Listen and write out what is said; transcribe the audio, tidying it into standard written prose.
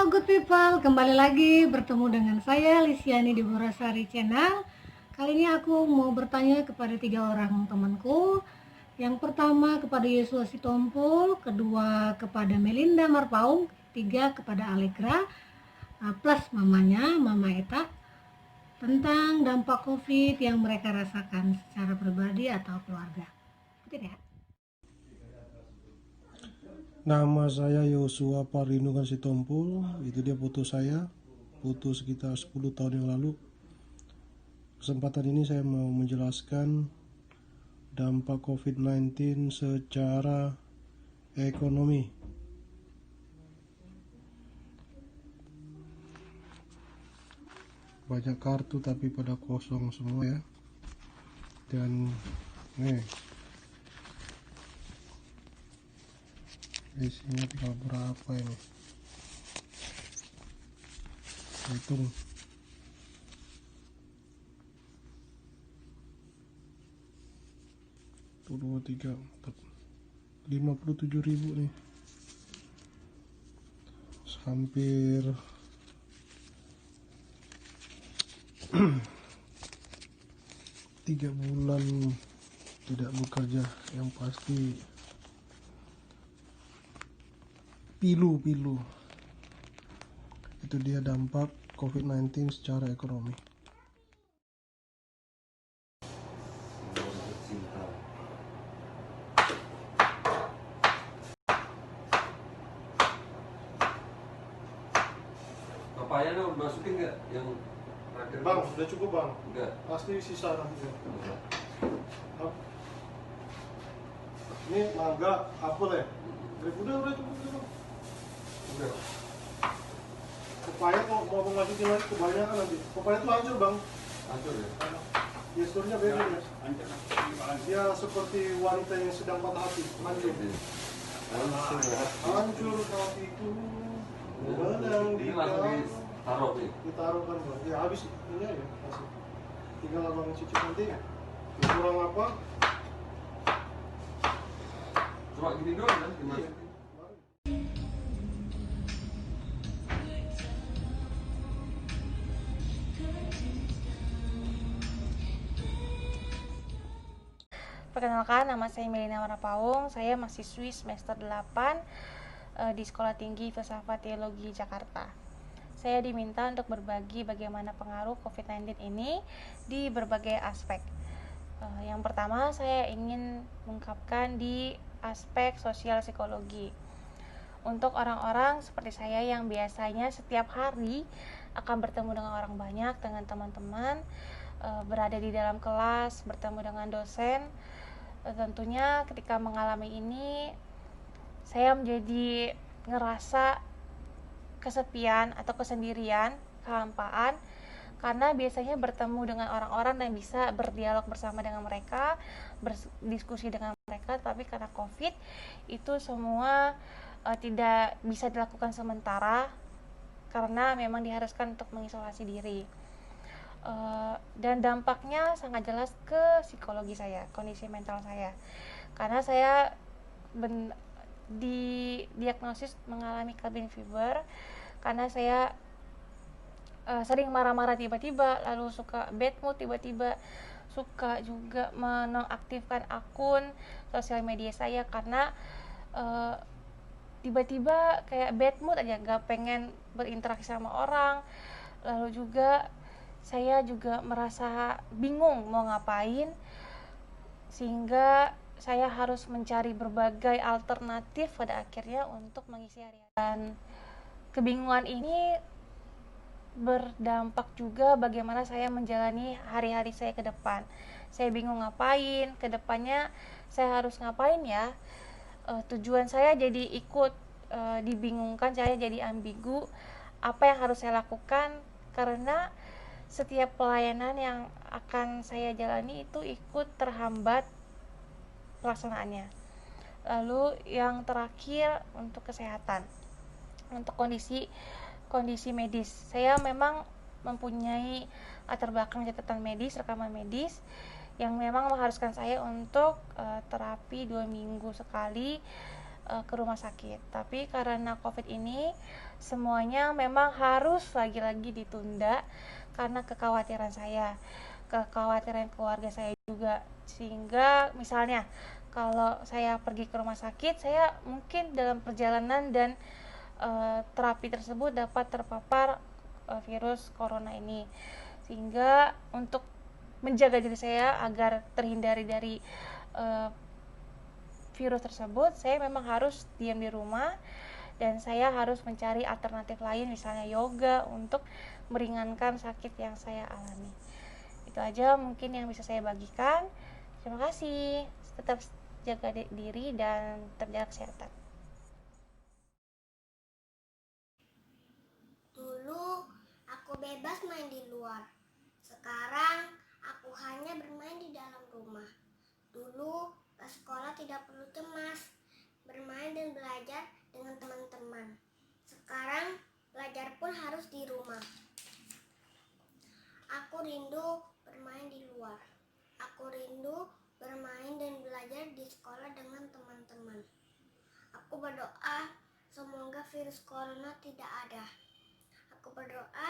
good people, kembali lagi bertemu dengan saya Lisiani di Borasari Channel. Kali ini aku mau bertanya kepada 3 orang temanku. Yang pertama kepada Yesua Sitompul, kedua kepada Melinda Marpaung, ketiga kepada Allegra, plus mamanya, Mama Eta, tentang dampak COVID yang mereka rasakan secara pribadi atau keluarga. Ikutin ya. Nama saya Yosua Parlindungan Sitompul. Itu dia foto saya, foto sekitar 10 tahun yang lalu. Kesempatan ini saya mau menjelaskan dampak COVID-19 secara ekonomi. Banyak kartu tapi pada kosong semua ya. Dan isinya tinggal berapa ini? Hitung. Tuh 2, 3, 4, 57.000 nih. Hampir 3 bulan tidak bekerja. Yang pasti pilu itu dia dampak COVID-19 secara ekonomi. Papayanya masukin nggak yang terakhir? Bang, sudah cukup bang? Enggak. Pasti sisa nanti. Ini mangga, apel ya? Udah cukup bang. Udah. Pepaya mau masukin lagi kebanyakan nanti. Pepaya itu hancur bang. Hancur ya? Gesturnya beda ya. Dia seperti wanita yang sedang patah hati. Hancur. Hancur hatiku. Ini langsung ditaruh nih. Ditaruh kan bang. Ya habis ini aja masih. Tinggal abang cicip nanti. Kurang apa? Cuma gini doang kan? Dimasukin. Perkenalkan, nama saya Melinda Marpaung. Saya mahasiswi semester 8 di Sekolah Tinggi Filsafat Teologi Jakarta. Saya diminta untuk berbagi bagaimana pengaruh COVID-19 ini di berbagai aspek. Yang pertama, saya ingin mengungkapkan di aspek sosial psikologi. Untuk orang-orang seperti saya yang biasanya setiap hari akan bertemu dengan orang banyak, dengan teman-teman, berada di dalam kelas, bertemu dengan dosen, tentunya ketika mengalami ini saya menjadi ngerasa kesepian atau kesendirian, kehampaan, karena biasanya bertemu dengan orang-orang dan bisa berdialog bersama dengan mereka, berdiskusi dengan mereka, tapi karena COVID itu semua tidak bisa dilakukan sementara karena memang diharuskan untuk mengisolasi diri. Dan dampaknya sangat jelas ke psikologi saya, kondisi mental saya, karena saya didiagnosis mengalami cabin fever karena saya sering marah-marah tiba-tiba, lalu suka bad mood tiba-tiba, suka juga menonaktifkan akun sosial media saya karena tiba-tiba kayak bad mood aja, gak pengen berinteraksi sama orang. Lalu juga saya juga merasa bingung mau ngapain, sehingga saya harus mencari berbagai alternatif pada akhirnya untuk mengisi hari. Dan kebingungan ini berdampak juga bagaimana saya menjalani hari-hari saya ke depan. Saya bingung ngapain, ke depannya saya harus ngapain ya. Tujuan saya jadi ikut dibingungkan, saya jadi ambigu apa yang harus saya lakukan, karena setiap pelayanan yang akan saya jalani itu ikut terhambat pelaksanaannya. Lalu yang terakhir untuk kesehatan, untuk kondisi medis, saya memang mempunyai latar belakang catatan medis, rekaman medis yang memang mengharuskan saya untuk terapi 2 minggu sekali ke rumah sakit. Tapi karena COVID ini semuanya memang harus lagi-lagi ditunda karena kekhawatiran saya, kekhawatiran keluarga saya juga. Sehingga misalnya kalau saya pergi ke rumah sakit, saya mungkin dalam perjalanan dan terapi tersebut dapat terpapar virus corona ini. Sehingga untuk menjaga diri saya agar terhindari dari virus tersebut, saya memang harus diam di rumah dan saya harus mencari alternatif lain, misalnya yoga, untuk meringankan sakit yang saya alami. Itu aja mungkin yang bisa saya bagikan. Terima kasih. Tetap jaga diri dan terjaga kesehatan. Dulu aku bebas main di luar. Sekarang aku hanya bermain di dalam rumah. Dulu ke sekolah tidak perlu cemas, bermain dan belajar dengan teman-teman. Sekarang belajar pun harus di rumah. Aku rindu bermain di luar. Aku rindu bermain dan belajar di sekolah dengan teman-teman. Aku berdoa semoga virus corona tidak ada. Aku berdoa